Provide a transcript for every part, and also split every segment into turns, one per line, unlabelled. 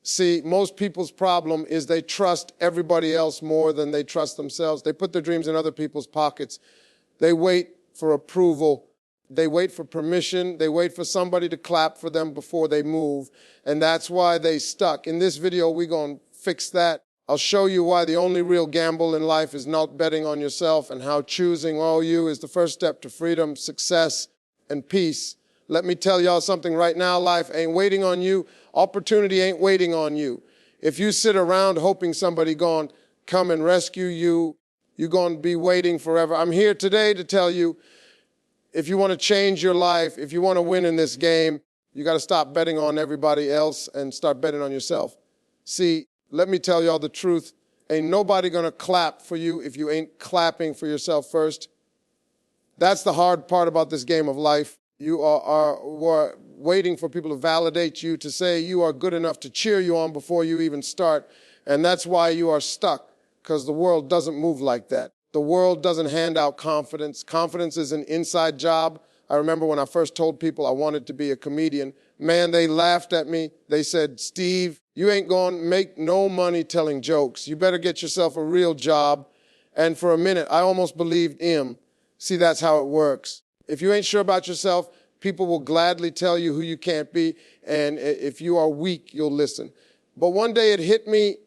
See, most people's problem is they trust everybody else more than they trust themselves. They put their dreams in other people's pockets. They wait for approval. They wait for permission. They wait for somebody to clap for them before they move. And that's why they stuck. In this video, we're going to fix that. I'll show you why the only real gamble in life is not betting on yourself, and how choosing all you is the first step to freedom, success, and peace. Let me tell y'all something right now. Life ain't waiting on you. Opportunity ain't waiting on you. If you sit around hoping somebody gonna come and rescue you, you're gonna be waiting forever. I'm here today to tell you, if you want to change your life, if you want to win in this game, you got to stop betting on everybody else and start betting on yourself. See, let me tell y'all the truth. Ain't nobody going to clap for you if you ain't clapping for yourself first. That's the hard part about this game of life. You are waiting for people to validate you, to say you are good enough, to cheer you on before you even start. And that's why you are stuck, because the world doesn't move like that. The world doesn't hand out confidence. Confidence is an inside job. I remember when I first told people I wanted to be a comedian, man, they laughed at me. They said, Steve, you ain't going to make no money telling jokes. You better get yourself a real job. And for a minute, I almost believed him. See, that's how it works. If you ain't sure about yourself, people will gladly tell you who you can't be. And if you are weak, you'll listen. But one day it hit me,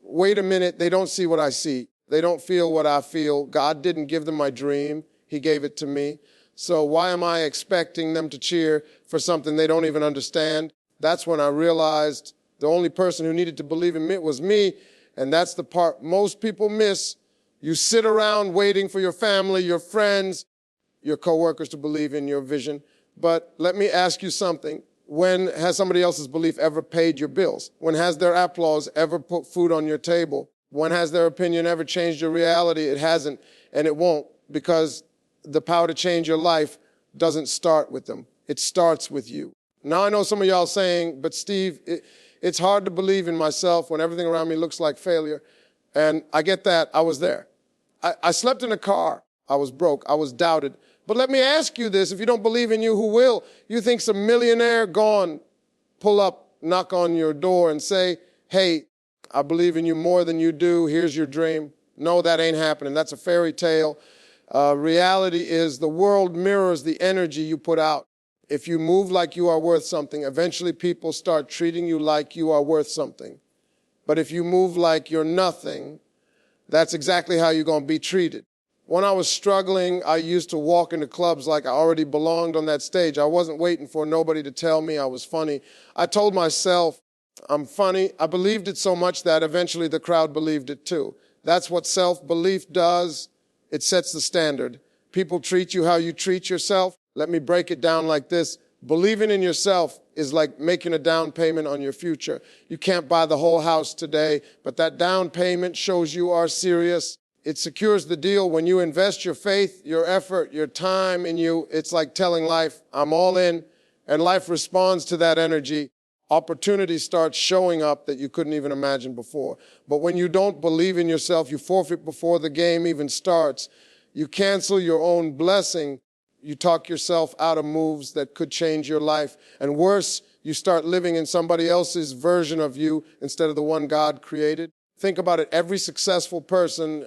wait a minute, they don't see what I see. They don't feel what I feel. God didn't give them my dream. He gave it to me. So why am I expecting them to cheer for something they don't even understand? That's when I realized the only person who needed to believe in it was me. And that's the part most people miss. You sit around waiting for your family, your friends, your coworkers to believe in your vision. But let me ask you something. When has somebody else's belief ever paid your bills? When has their applause ever put food on your table? When has their opinion ever changed your reality? It hasn't, and it won't, because the power to change your life doesn't start with them. It starts with you. Now I know some of y'all saying, but Steve, it's hard to believe in myself when everything around me looks like failure. And I get that. I was there. I slept in a car. I was broke. I was doubted. But let me ask you this. If you don't believe in you, who will? You think some millionaire gone pull up, knock on your door and say, hey, I believe in you more than you do. Here's your dream. No, that ain't happening. That's a fairy tale. Reality is the world mirrors the energy you put out. If you move like you are worth something, eventually people start treating you like you are worth something. But if you move like you're nothing, that's exactly how you're going to be treated. When I was struggling, I used to walk into clubs like I already belonged on that stage. I wasn't waiting for nobody to tell me I was funny. I told myself I'm funny. I believed it so much that eventually the crowd believed it too. That's what self-belief does. It sets the standard. People treat you how you treat yourself. Let me break it down like this. Believing in yourself is like making a down payment on your future. You can't buy the whole house today, but that down payment shows you are serious. It secures the deal. When you invest your faith, your effort, your time in you, it's like telling life, I'm all in, and life responds to that energy. Opportunities start showing up that you couldn't even imagine before. But when you don't believe in yourself, you forfeit before the game even starts. You cancel your own blessing. You talk yourself out of moves that could change your life. And worse, you start living in somebody else's version of you instead of the one God created. Think about it. Every successful person,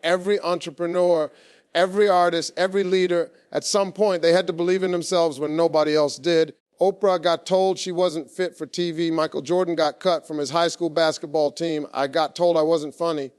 every entrepreneur, every artist, every leader, at some point they had to believe in themselves when nobody else did. Oprah got told she wasn't fit for TV. Michael Jordan got cut from his high school basketball team. I got told I wasn't funny.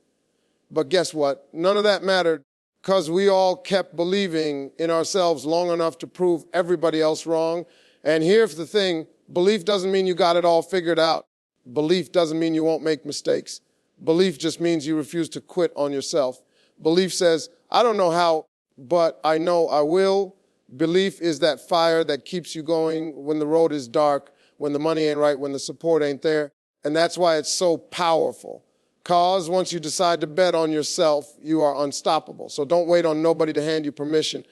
But guess what? None of that mattered, because we all kept believing in ourselves long enough to prove everybody else wrong. And here's the thing. Belief doesn't mean you got it all figured out. Belief doesn't mean you won't make mistakes. Belief just means you refuse to quit on yourself. Belief says, I don't know how, but I know I will. Belief is that fire that keeps you going when the road is dark, when the money ain't right, when the support ain't there. And that's why it's so powerful. Because once you decide to bet on yourself, you are unstoppable. So don't wait on nobody to hand you permission.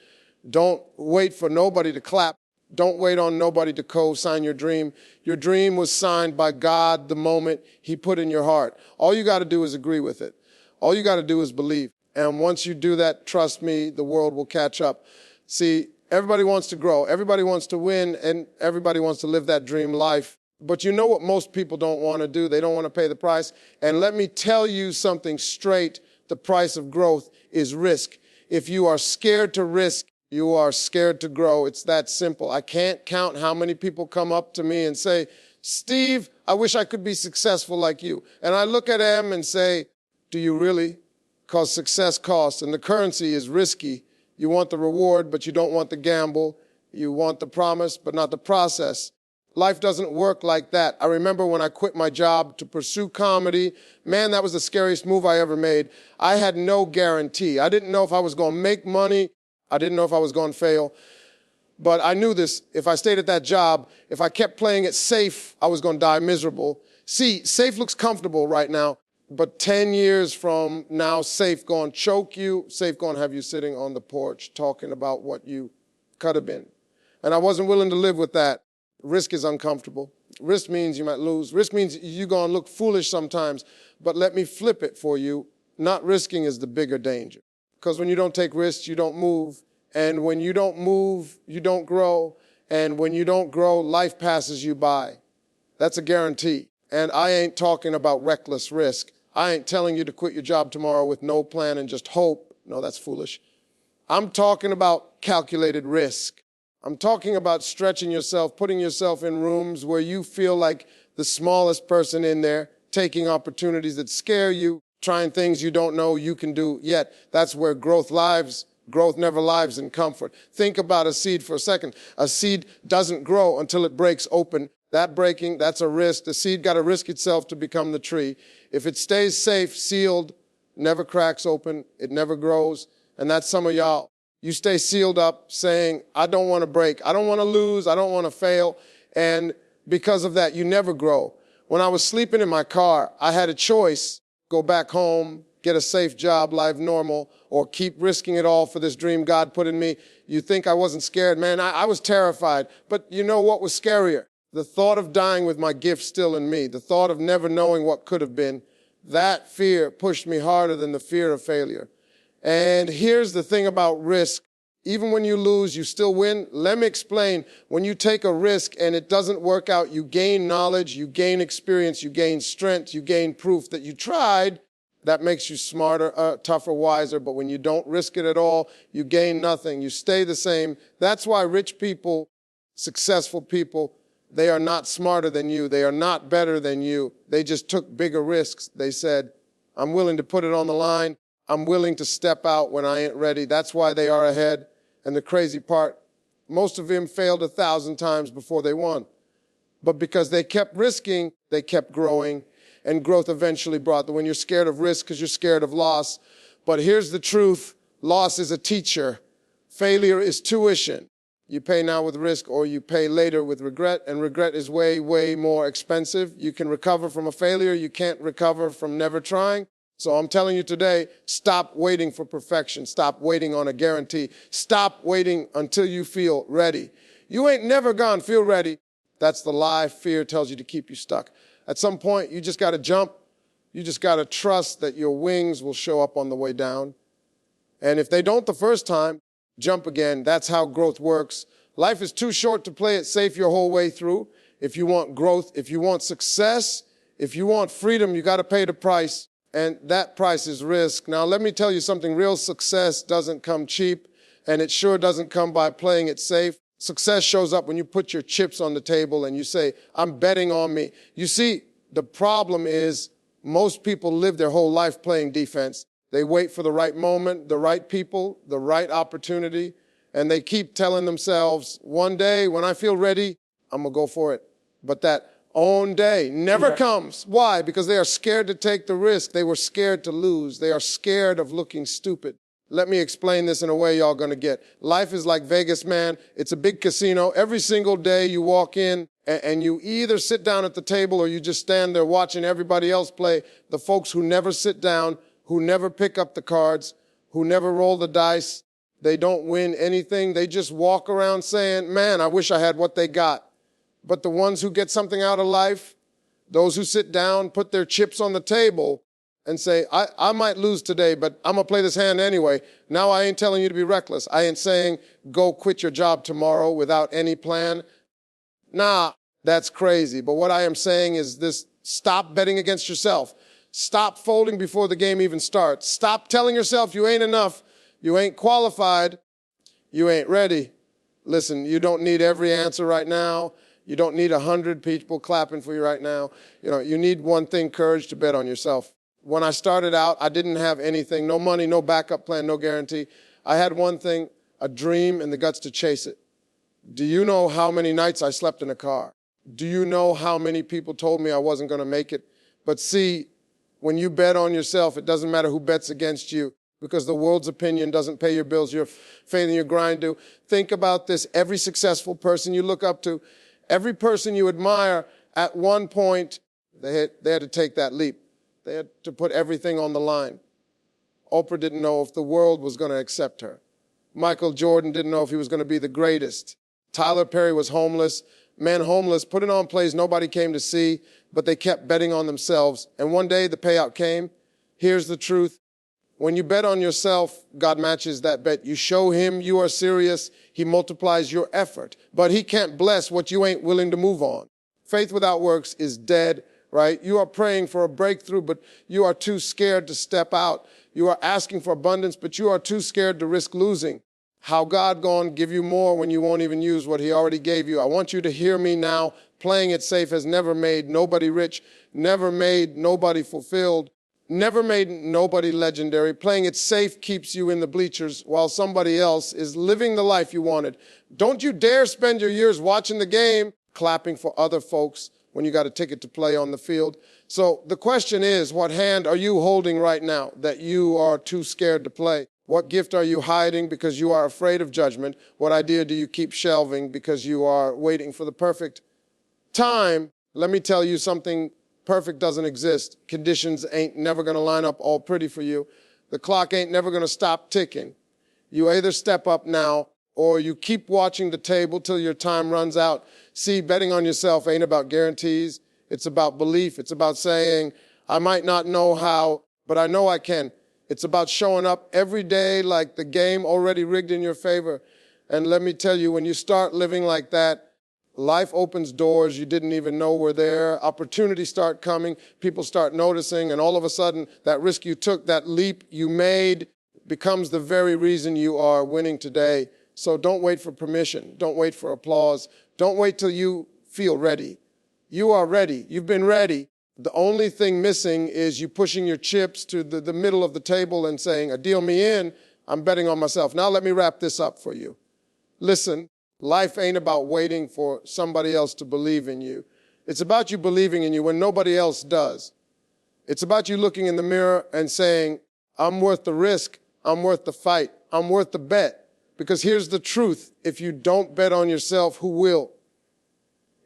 Don't wait for nobody to clap. Don't wait on nobody to co-sign your dream. Your dream was signed by God the moment He put in your heart. All you got to do is agree with it. All you got to do is believe. And once you do that, trust me, the world will catch up. See, everybody wants to grow. Everybody wants to win, and everybody wants to live that dream life. But you know what most people don't want to do? They don't want to pay the price. And let me tell you something straight. The price of growth is risk. If you are scared to risk, you are scared to grow. It's that simple. I can't count how many people come up to me and say, Steve, I wish I could be successful like you. And I look at them and say, do you really? Because success costs, and the currency is risky. You want the reward, but you don't want the gamble. You want the promise, but not the process. Life doesn't work like that. I remember when I quit my job to pursue comedy. Man, that was the scariest move I ever made. I had no guarantee. I didn't know if I was going to make money. I didn't know if I was going to fail. But I knew this. If I stayed at that job, if I kept playing it safe, I was going to die miserable. See, safe looks comfortable right now. But 10 years from now, safe going to choke you. Safe going to have you sitting on the porch talking about what you could have been. And I wasn't willing to live with that. Risk is uncomfortable. Risk means you might lose. Risk means you're going to look foolish sometimes. But let me flip it for you. Not risking is the bigger danger. Because when you don't take risks, you don't move. And when you don't move, you don't grow. And when you don't grow, life passes you by. That's a guarantee. And I ain't talking about reckless risk. I ain't telling you to quit your job tomorrow with no plan and just hope. No, that's foolish. I'm talking about calculated risk. I'm talking about stretching yourself, putting yourself in rooms where you feel like the smallest person in there, taking opportunities that scare you, trying things you don't know you can do yet. That's where growth lives. Growth never lives in comfort. Think about a seed for a second. A seed doesn't grow until it breaks open. That breaking, that's a risk. The seed got to risk itself to become the tree. If it stays safe, sealed, never cracks open, it never grows. And that's some of y'all. You stay sealed up saying, I don't want to break. I don't want to lose. I don't want to fail. And because of that, you never grow. When I was sleeping in my car, I had a choice. Go back home, get a safe job, life normal, or keep risking it all for this dream God put in me. You think I wasn't scared? Man, I was terrified. But you know what was scarier? The thought of dying with my gift still in me, the thought of never knowing what could have been, that fear pushed me harder than the fear of failure. And here's the thing about risk. Even when you lose, you still win. Let me explain. When you take a risk and it doesn't work out, you gain knowledge, you gain experience, you gain strength, you gain proof that you tried. That makes you smarter, tougher, wiser. But when you don't risk it at all, you gain nothing. You stay the same. That's why rich people, successful people, they are not smarter than you. They are not better than you. They just took bigger risks. They said, I'm willing to put it on the line. I'm willing to step out when I ain't ready. That's why they are ahead. And the crazy part, most of them failed 1,000 times before they won. But because they kept risking, they kept growing. And growth eventually brought them. When you're scared of risk because you're scared of loss. But here's the truth. Loss is a teacher. Failure is tuition. You pay now with risk or you pay later with regret. And regret is way, way more expensive. You can recover from a failure. You can't recover from never trying. So I'm telling you today, stop waiting for perfection. Stop waiting on a guarantee. Stop waiting until you feel ready. You ain't never gonna feel ready. That's the lie fear tells you to keep you stuck. At some point, you just got to jump. You just got to trust that your wings will show up on the way down. And if they don't the first time, jump again. That's how growth works. Life is too short to play it safe your whole way through. If you want growth, if you want success, if you want freedom, you got to pay the price. And that price is risk. Now, let me tell you something. Real success doesn't come cheap, and it sure doesn't come by playing it safe. Success shows up when you put your chips on the table and you say, I'm betting on me. You see, the problem is most people live their whole life playing defense. They wait for the right moment, the right people, the right opportunity, and they keep telling themselves, one day when I feel ready, I'm going to go for it. But that own day never comes. Why? Because they are scared to take the risk. They were scared to lose. They are scared of looking stupid. Let me explain this in a way y'all gonna get. Life is like Vegas, man. It's a big casino. Every single day you walk in and you either sit down at the table or you just stand there watching everybody else play. The folks who never sit down, who never pick up the cards, who never roll the dice, they don't win anything. They just walk around saying, man, I wish I had what they got. But the ones who get something out of life, those who sit down, put their chips on the table, and say, I might lose today, but I'm going to play this hand anyway. Now I ain't telling you to be reckless. I ain't saying go quit your job tomorrow without any plan. Nah, That's crazy. But what I am saying is this: stop betting against yourself. Stop folding before the game even starts. Stop telling yourself you ain't enough, you ain't qualified, you ain't ready. Listen, you don't need every answer right now. You don't need 100 people clapping for you right now. You need one thing: courage to bet on yourself. When I started out, I didn't have anything, no money, no backup plan, no guarantee. I had one thing: a dream and the guts to chase it. Do you know how many nights I slept in a car? Do you know how many people told me I wasn't going to make it? But see, when you bet on yourself, it doesn't matter who bets against you, because the world's opinion doesn't pay your bills. Your faith and your grind do. Think about this. Every successful person you look up to, every person you admire, at one point, they had to take that leap. They had to put everything on the line. Oprah didn't know if the world was going to accept her. Michael Jordan didn't know if he was going to be the greatest. Tyler Perry was homeless. Men homeless, putting on plays nobody came to see, but they kept betting on themselves. And one day the payout came. Here's the truth. When you bet on yourself, God matches that bet. You show him you are serious, he multiplies your effort. But he can't bless what you ain't willing to move on. Faith without works is dead, right? You are praying for a breakthrough, but you are too scared to step out. You are asking for abundance, but you are too scared to risk losing. How God gonna give you more when you won't even use what he already gave you? I want you to hear me now. Playing it safe has never made nobody rich, never made nobody fulfilled, never made nobody legendary. Playing it safe keeps you in the bleachers while somebody else is living the life you wanted. Don't you dare spend your years watching the game, clapping for other folks when you got a ticket to play on the field. So the question is, what hand are you holding right now that you are too scared to play? What gift are you hiding because you are afraid of judgment? What idea do you keep shelving because you are waiting for the perfect time? Let me tell you something: perfect doesn't exist. Conditions ain't never going to line up all pretty for you. The clock ain't never going to stop ticking. You either step up now or you keep watching the table till your time runs out. See, betting on yourself ain't about guarantees. It's about belief. It's about saying, I might not know how, but I know I can. It's about showing up every day like the game already rigged in your favor. And let me tell you, when you start living like that, life opens doors you didn't even know were there. Opportunities start coming. People start noticing. And all of a sudden, that risk you took, that leap you made, becomes the very reason you are winning today. So don't wait for permission. Don't wait for applause. Don't wait till you feel ready. You are ready. You've been ready. The only thing missing is you pushing your chips to the middle of the table and saying, deal me in, I'm betting on myself. Now let me wrap this up for you. Listen, life ain't about waiting for somebody else to believe in you. It's about you believing in you when nobody else does. It's about you looking in the mirror and saying, I'm worth the risk, I'm worth the fight, I'm worth the bet. Because here's the truth: if you don't bet on yourself, who will?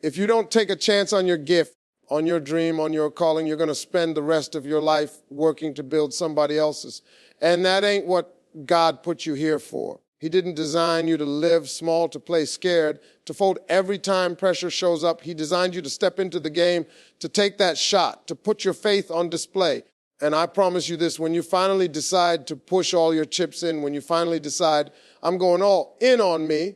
If you don't take a chance on your gift, on your dream, on your calling, you're going to spend the rest of your life working to build somebody else's. And that ain't what God put you here for. He didn't design you to live small, to play scared, to fold every time pressure shows up. He designed you to step into the game, to take that shot, to put your faith on display. And I promise you this: when you finally decide to push all your chips in, when you finally decide, I'm going all in on me,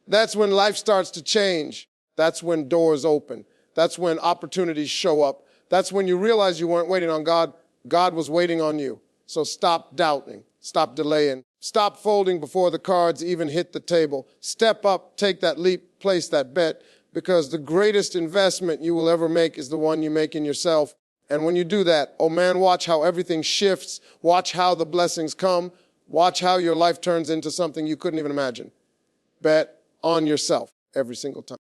that's when life starts to change. That's when doors open. That's when opportunities show up. That's when you realize you weren't waiting on God. God was waiting on you. So stop doubting. Stop delaying. Stop folding before the cards even hit the table. Step up, take that leap, place that bet, because the greatest investment you will ever make is the one you make in yourself. And when you do that, oh man, watch how everything shifts. Watch how the blessings come. Watch how your life turns into something you couldn't even imagine. Bet on yourself every single time.